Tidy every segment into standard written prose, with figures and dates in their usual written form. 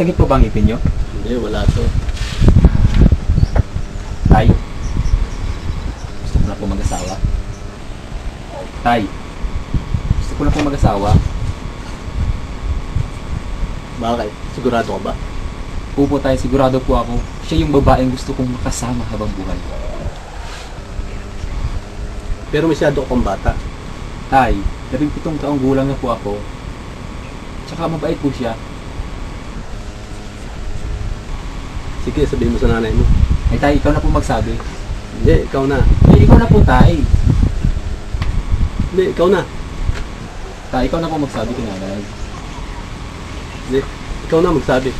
Masakit po ba ang ngipin nyo? Hindi, wala to. Tay, gusto ko na po mag-asawa. Tay, gusto ko na po mag-asawa. Bakit? Sigurado ka ba? Opo tay, sigurado po ako. Siya yung babaeng gusto kong makasama habang buhay. Pero masyado akong bata. Tay, 17 taong gulang na po ako. Tsaka mabait po siya. Sige, sabihin mo sa nanay mo. Ay tay, ikaw na po magsabi. Hindi, ikaw na. Eh, ikaw na po tay. Hindi, ikaw na. Tay, ikaw na po magsabi kay nanay. Hindi, ikaw na magsabi.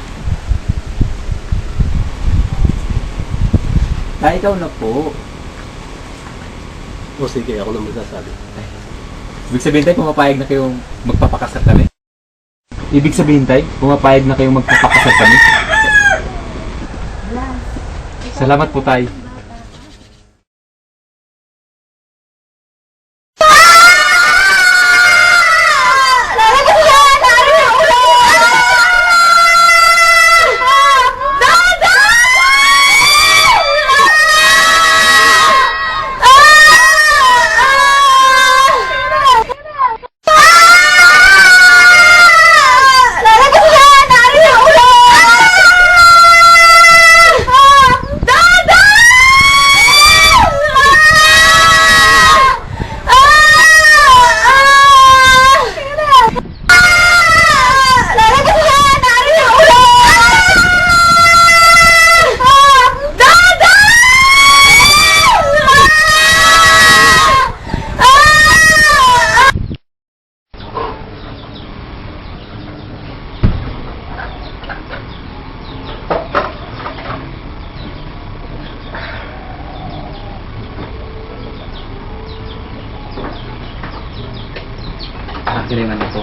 Tay, ikaw na po. O sige, ako na magsasabi. Ibig sabihin tay, pumapayag na kayong magpapakasal kami? Ibig sabihin tay, pumapayag na kayong magpapakasal kami? Salamat po tay. Kiriman ito.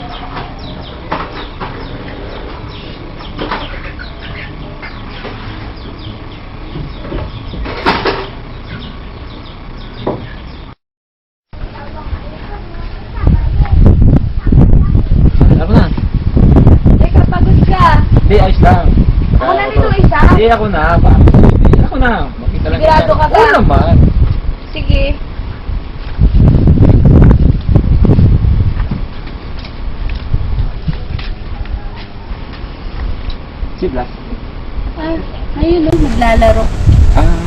Ako na. Teka, pagod ka. Hindi, ayos lang. Ako na nito isa. Hindi, ako na. Ako na. Makita lang. Sigurado ka ba? Oo naman. Sige. Si Blas. Ay, ayun o, naglalaro. Ah,